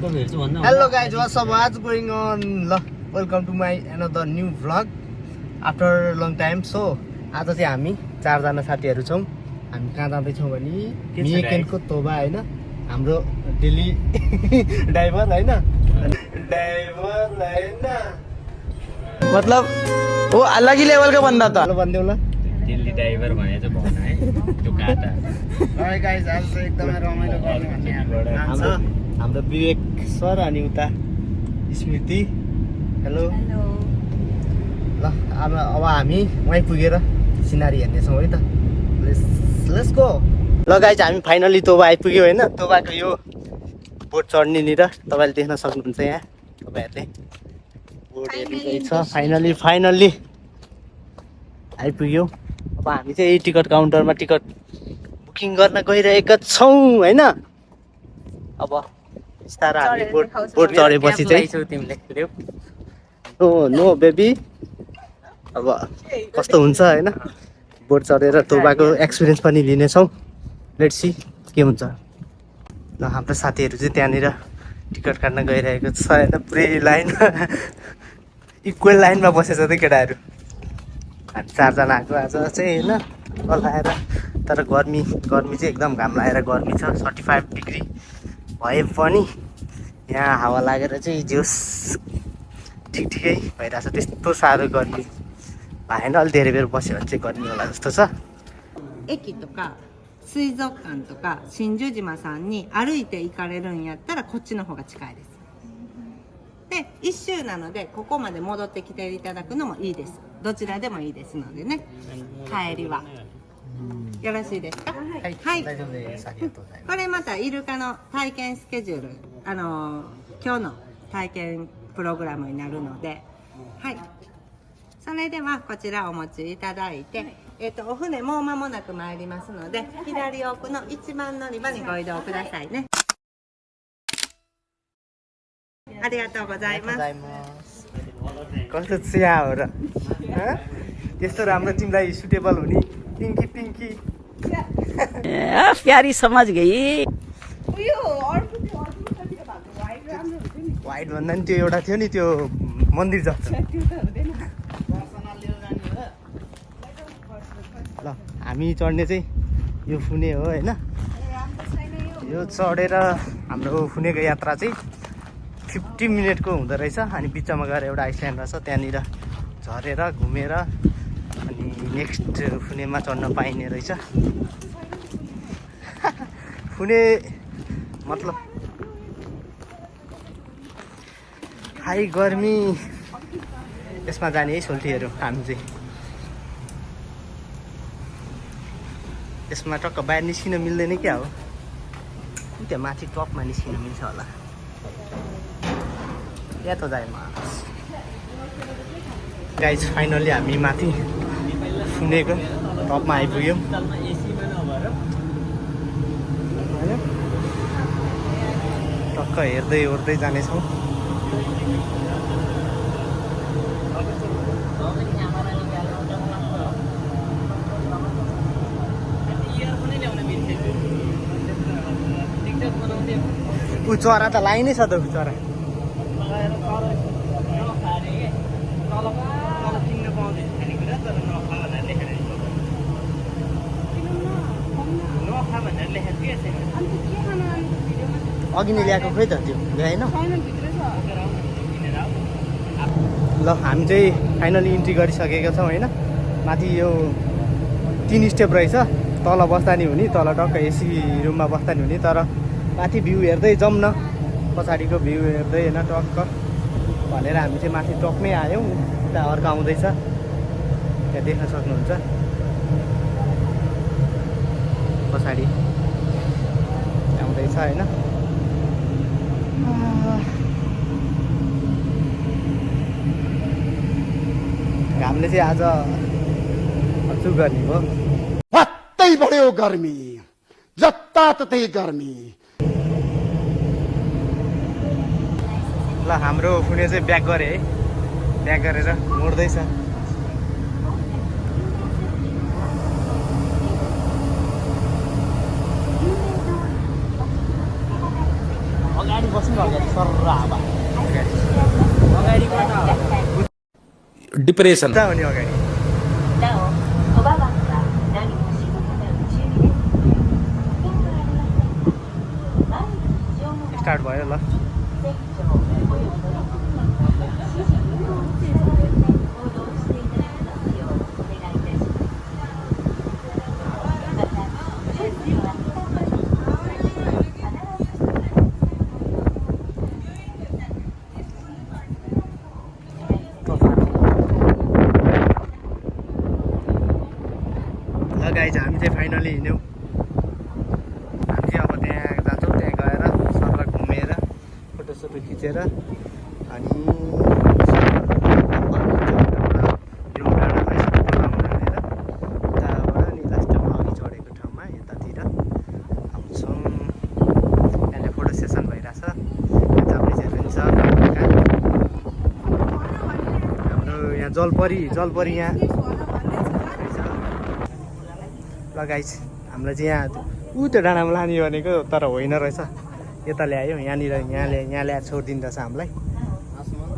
Hello guys, what's up? What's going on? Welcome to my another new vlog after long time. So आज चाहिँ हामी चारजना साथीहरू छौँ। हामी कहाँ जाँदैछौँ भने मियाकेनको तोबा हैन, हाम्रो डेली ड्राइभर हैन, मतलब वो अलग ही लेवल का बंदा था। हेलो बन्देऊ ल, दिल्ली ड्राइभर भने चाहिँ भन है त्यो काटा। हाय गाइस, आज चाहिँ एकदमै रमाइलो गर्ने भन्ने हाम्रो विवेक सर अनि उता स्मृति। Hello hello. ल अब हामी वहीँ पुगेर सिनारी हेर्नेछौँ है त। Let's go. ल गाइस, हामी फाइनली तोबा आइपुग्यो होइन। तोबाको यो बोट चढ्नेनिर तपाईँले देख्न सक्नुहुन्छ यहाँ, तपाईँहरूले बोट हेर्नु छ। फाइनली आइपुग्यो। अब हामी चाहिँ यही टिकट काउन्टरमा टिकट बुकिङ गर्न गइरहेका छौँ होइन। अब बिस्तारै हामी बोट चढेपछि चाहिँ तिमीले नो बेबी अब कस्तो हुन्छ होइन, बोट चढेर तोबाको एक्सपिरियन्स पनि लिनेछौँ। लेट्स सी के हुन्छ। ल हाम्रो साथीहरू चाहिँ त्यहाँनिर टिकट काट्न गइरहेको छ होइन, पुरै लाइनमा इक्वल लाइनमा बसेछ त केटाहरू। हामी चारजना आएको आज चाहिँ होइन, कल आएर। तर गर्मी चाहिँ एकदम घाम लागेर गर्मी छ। 35 डिग्री भए पनि यहाँ हावा लागेर चाहिँ जोस ठिकै भइरहेछ। त्यस्तो साह्रो गर्मी भएन, अलि धेरै बेर बस्यो भने चाहिँ गर्मी होला जस्तो छ। 駅とか水族館とか真珠島さんに歩いて行かれるんやったらこっちの方が近いです。で、一周なのでここまで戻ってきていただくのもいいです。どちらでもいいですのでね。帰りはよろしいですか？はい。大丈夫です。ありがとうございます。これまたイルカの体験スケジュール、今日の体験プログラムになるので、はい。それではこちらお持ちいただいて、お船もう間もなく参りますので、左奥の一番乗り場にご移動くださいね。ありがとうございます。कस्तो चिया हो र? त्यस्तो राम्रो तिमीलाई सुटेबल हुने पिङ्की प्यारी समझ गई। वाइट भन्दा नि त्यो एउटा थियो नि, त्यो मन्दिर जस्तो। ल हामी चढ्ने चाहिँ यो फुने हो होइन। यो चढेर हाम्रो फुनेको यात्रा चाहिँ 50 मिनटको हुँदो रहेछ। अनि बिचमा गएर एउटा आइसल्यान्ड रहेछ, त्यहाँनिर झरेर घुमेर अनि नेक्स्ट फुनेमा चढ्न पाइने रहेछ। फुने मतलब हाई गर्मी, यसमा जाने है सोल्टीहरू। हामी चाहिँ यसमा टक्क बाहिर निस्किन मिल्दैन क्या हो, त्यहाँ माथि टपमा निस्किन मिल्छ होला। या त जाइमास गाइज, फाइनली हामी माथि फुनेको टपमा आइपुग्यौँ। टक्क हेर्दै ओर्दै जानेछौँ। ऊ चरा त लाइनै छ त, ऊ चरा अघि नै ल्याएको खोइ त, त्यो ल्याएन। ल हामी चाहिँ फाइनली इन्ट्री गरिसकेका छौँ होइन। माथि यो 3 स्टेप रहेछ। तल बस्दा नि हुने, तल टक्क एसी रुममा बस्दा नि हुने। तर माथि भ्यू हेर्दै जाउँ न, पछाडिको भ्यू हेर्दै होइन टक्क भनेर हामी चाहिँ माथि टपमै आयौँ। उता अर्को आउँदैछ, त्यहाँ देख्न सक्नुहुन्छ पछाडि आउँदैछ होइन। घामले चाहिँ आज अचुक गर्ने भयो। वात्तै बढ्यो गर्मी, जताततै गर्मी। ल हाम्रो फुने चाहिँ ब्याक गरे है, ब्याक गरेर मोड्दैछ। गाडी बस्नु अगाडि सर हावा डिप्रेसन कहाँ हो नि अगाडि なお、小ババンは何か静かな宇宙です。お電話ありませんか。毎日異常の स्टार्ट भयो ल 船長および乗組員の指示誘導に従って行動していただきますようお願いいたします。また、準備を諦めずにल गाइज हामी चाहिँ फाइनली हिँड्यौँ हामी चाहिँ अब त्यहाँ जान्छौँ त्यहाँ गएर सरलाई घुमेर फोटोसोटो खिचेर अनि उताबाट अनि लास्टमा अघि चढेको ठाउँमा यतातिर आउँछौँ त्यहाँनिर फोटो सेसन भइरहेछ जापानिजहरू पनि छ हाम्रो यहाँ जलपरी यहाँ ल गाइस हामीलाई चाहिँ यहाँ ऊ त्यो डाँडामा लाने भनेको तर होइन रहेछ यता ल्यायो यहाँ ल्याएर छोडिदिँदो रहेछ हामीलाई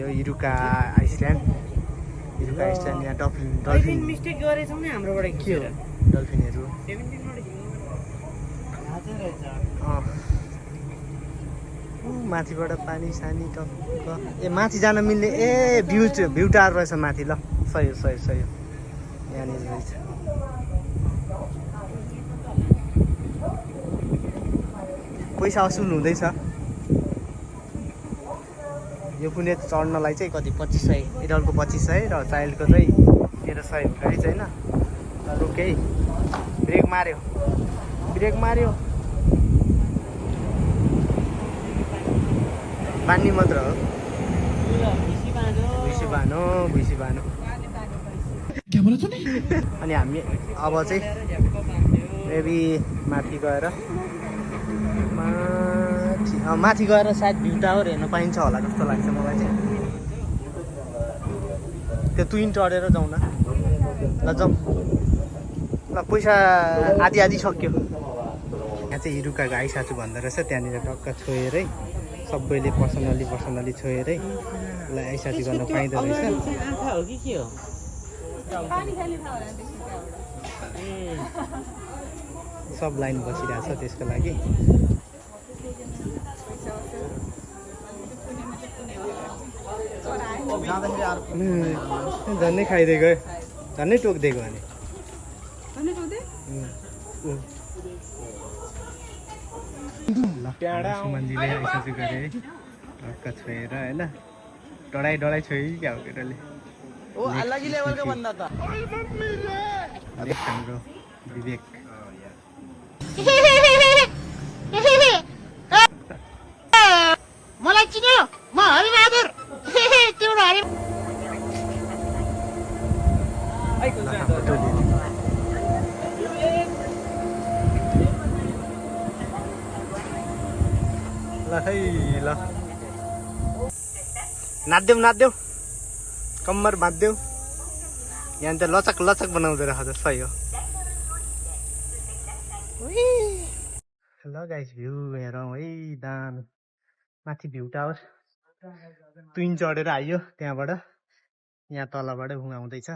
यो इरुका आइसल्यान्ड यहाँ डल्फिन मिस्टेक गरेछौँ नि हाम्रोबाट के हो डल्फिनहरू माथिबाट पानी सानी टक्क ए माथि जान मिल्ने ए भ्यू टावर रहेछ माथि ल सही हो यहाँनिर रहेछ पैसा असुल हुँदैछ यो कुनै चढ्नलाई चाहिँ कति 2500 एडल्टको 2500 र चाइल्डको चाहिँ 1300 हो गाइज होइन रोके ब्रेक मार्यो बान्ने मात्र हो भुइसी बानो अनि हामी अब चाहिँ मेबी माथि गएर सायद भ्यू टावर हेर्न पाइन्छ होला जस्तो लाग्छ मलाई चाहिँ त्यो ट्विन चढेर जाउँ न ल जाउँ ल पैसा आधी सक्यो यहाँ चाहिँ हिरुका गाई साचु भन्दो रहेछ त्यहाँनिर टक्क छोएरै सबैले पर्सनली छोएरै ल आइसाचु गर्न पाइँदो रहेछ आँखा हो कि के हो सब लाइन बसिरहेछ त्यसको लागि झन्नै खाइदिएको झन्नै टोकिदिएको भने सुमनजीले आइसाचु गरे टक्क छोएर होइन डढाइ छोयो क्या हो केटाले हाम्रो विवेक मलाई चिन्यो म हरिबहादुर तिम्रो हरि ल है ल नाच्देऊ कम्मर बाँधिदेऊ यहाँ त लचक बनाउँदो रहेछ सही हो ल गाइस भ्यू हेरौँ है दान माथि भ्यू टावर ट्विन चढेर आइयो त्यहाँबाट यहाँ तलबाट आउँदैछ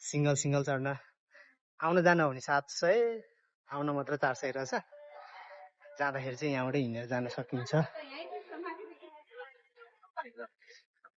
सिङ्गल चढ्न आउन जान हो भने 700 आउन मात्र 400 रहेछ जाँदाखेरि चाहिँ यहाँबाट हिँडेर जान सकिन्छ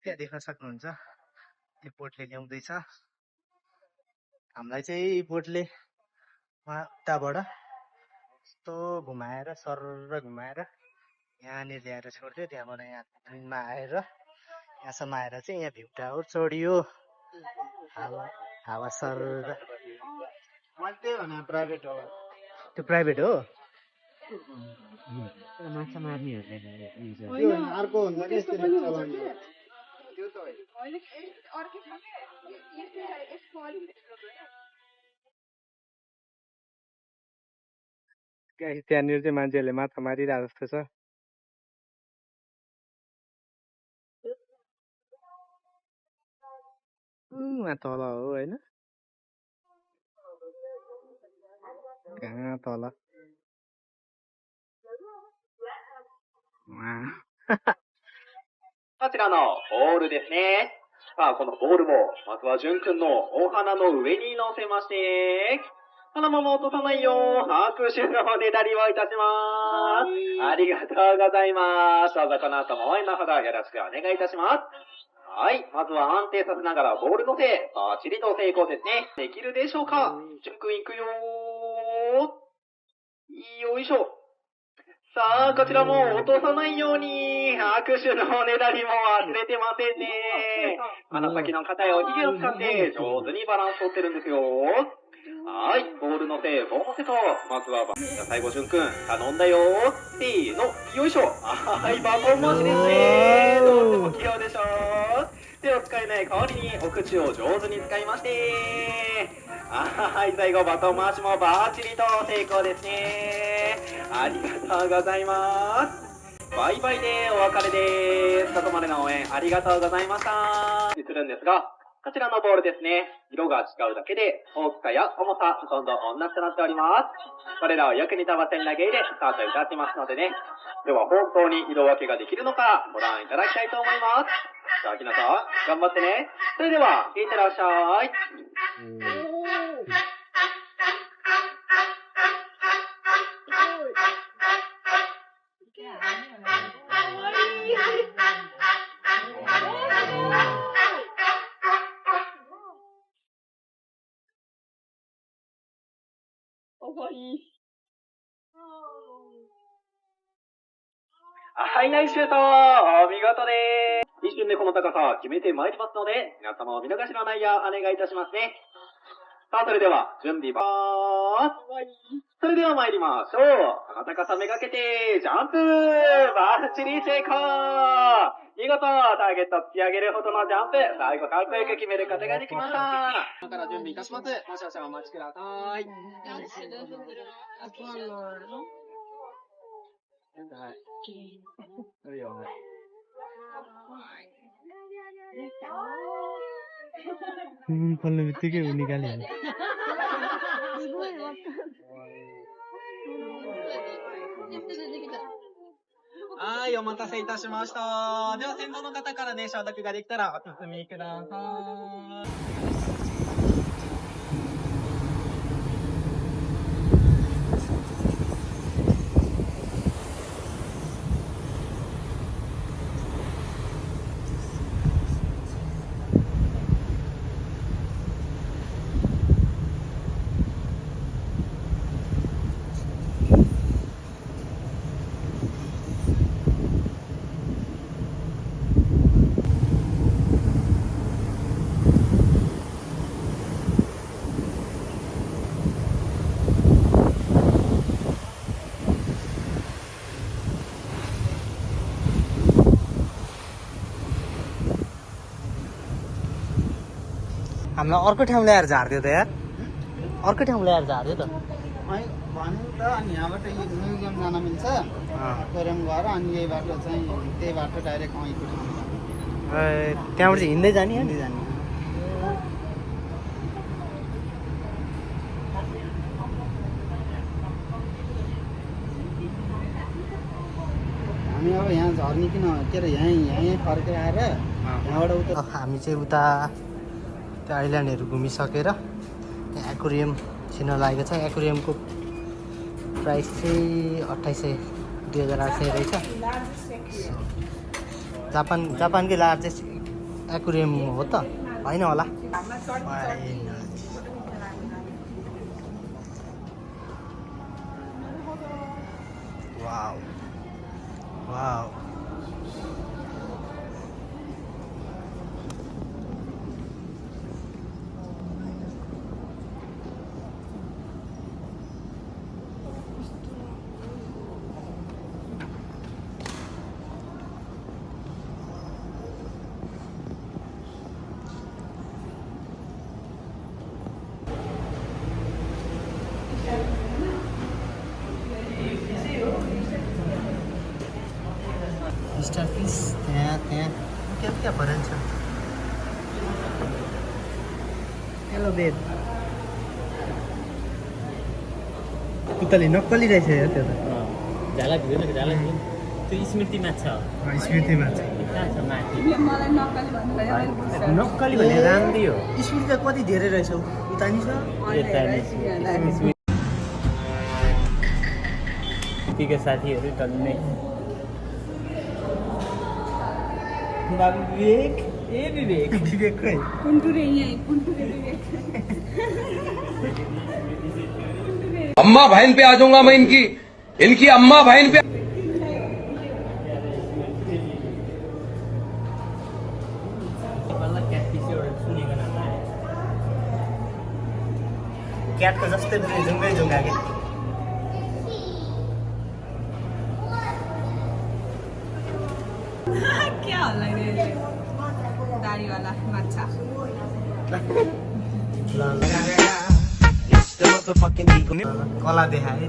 त्यहाँ देख्न सक्नुहुन्छ त्यो बोटले ल्याउँदैछ हामीलाई चाहिँ बोटले उताबाट यस्तो घुमाएर सरर घुमाएर यहाँनिर ल्याएर छोड्थ्यो त्यहाँबाट यहाँ ट्रेनमा आएर यहाँसम्म आएर चाहिँ यहाँ भ्यू टावर चढियो हावा सर त्यो प्राइभेट हो माछा मार्नेहरूले अर्को हुन्छ कि त्यहाँनिर चाहिँ मान्छेहरूले माछा मारिरहेको जस्तो छ तल हो होइन कहाँ तल こちらのボールですね。さあ、このボールを、まずはじゅんくんのお花の上に乗せまして、そのまま落とさないよう、拍手のおねだりをいたします。ありがとうございます。どうぞこの後も応援のほどよろしくお願いいたします。はい。まずは安定させながらボールのせ、バッチリと成功ですね。できるでしょうか？じゅんくんいくよー。よいしょ。さあ、こちらも落とさないように、拍手のおねだりも忘れてませんね。鼻先の硬いおひげを使って上手にバランスを取ってるんですよ。はい、ボールのせ、ボーセと、まずは、じゃあ最後、じゅんくん、頼んだよー。せーの、よいしょ。はい、バトン回しですね。とっても器用でしょ。手を使えない代わりにお口を上手に使いまして。はい、最後、バトン回しもバーチリと成功ですね。ありがとうございます。バイバイでお別れです。ここまでの応援ありがとうございました。するんですが、こちらのボールですね。色が違うだけで、大きさや重さ、ほとんど同じとなっております。これらをよく似た場所に投げ入れ、スタートいたしますのでね。では本当に色分けができるのか、ご覧いただきたいと思います。さあ、ひなさん、頑張ってね。それでは、いってらっしゃい。はい、ナイスシュートお見事でーす。一瞬でこの高さ決めてまいりますので、皆様お見逃しのないようお願いいたしますね。さあ、それでは、準備それでは参りましょう。この高さめがけて、ジャンプバッチリ成功見事、ターゲット突き上げるほどのジャンプ、最後かっこよく決めることができました。今から準備いたします。もしもしお待ちください。फल्ने बित्तिकै ऊ निकालिहाल्योはい、お待たせいたしました。では、先頭の方からね、消毒ができたらお進みください。हामीलाई अर्को ठाउँ ल्याएर झार्दियो त यार अर्को ठाउँ ल्याएर झार्दियो त भन्नु त अनि यहाँबाट म्युजियम जान मिल्छ कोरियम गएर अनि यही बाटो चाहिँ त्यही बाटो डाइरेक्ट अहीँको ठाउँ त्यहाँबाट चाहिँ हिँड्दै जाने हिँड्दै जाने हामी अब यहाँ झर्ने किन के अरे यहीँ फर्केर आएर यहाँबाट उता हामी चाहिँ उता त्यो आइल्यान्डहरू घुमिसकेर त्यहाँ एक्वेरियम छिर्न लागेको छ एक्वेरियमको प्राइस चाहिँ 2800 रहेछ जापानकै लार्जेस्ट एक्वेरियम हो त होइन होला वाउ वाउ स्टारफिस त्यहाँ क्या भन्छ हेलो बेब पुतली नक्कली रहेछ यार त्यो त झाला भिड्दैन झाला त्यो स्मृतिमा छ स्मृतिमा छ कहाँ छ माथि नक्कली भने राम्रै हो स्मृति त कति धेरै रहेछ उता नि छ यता स्मृतिको साथीहरू टन्नै बाबु विवेक ए विवेक विवेक खै अम्मा बहन पे आ जाऊंगा मैं इनकी अम्मा बहन पे क्याटको जस्तै जुङ्गै जुङ्गा के क्या होला रे दाढीवाला माछा कला देखाए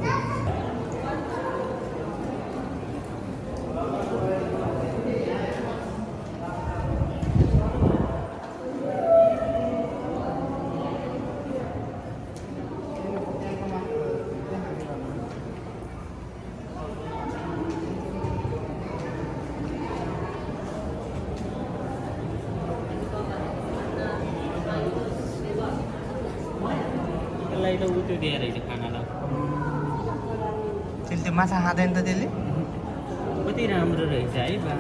त्यसलाई त उ त्यो दिएर रहेछ खानालाई त्यसले त्यो माछा खाँदैन त त्यसले कति राम्रो रहेछ है बा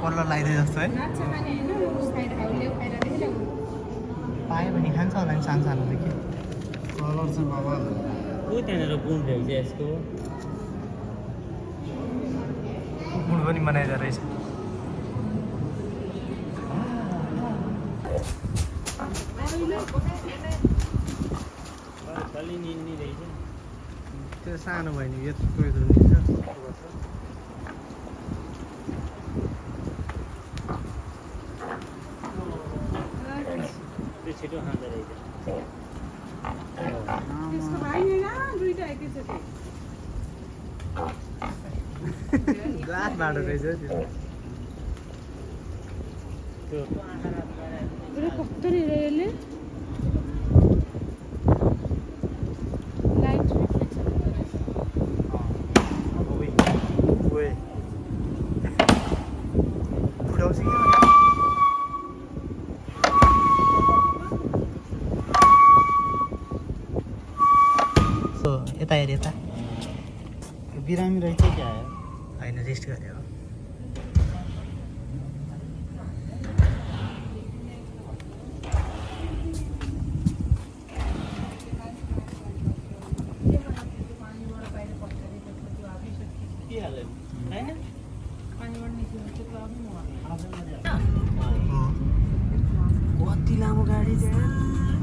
कलर लगाइदिए जस्तो है पायो भने खान्छ होला नि सानो सानो के कलर चाहिँ बाबा ऊ त्यहाँनिर गुण रहेछ यसको गुड पनि बनाइदो रहेछ अलि निल्ने रहेछ त्यो सानो भयो नि यत्रो यत्रो निल्छ त्यो छिटो खाँदो रहेछ ग्लास बाटो रहेछ त्यो त्यो कस्तो रे यसले फुटाउँछ कि यता हेर यता बिरामी रहेछ क्या होइन रेस्ट गरे हो कति लामो गाडी चाहिँ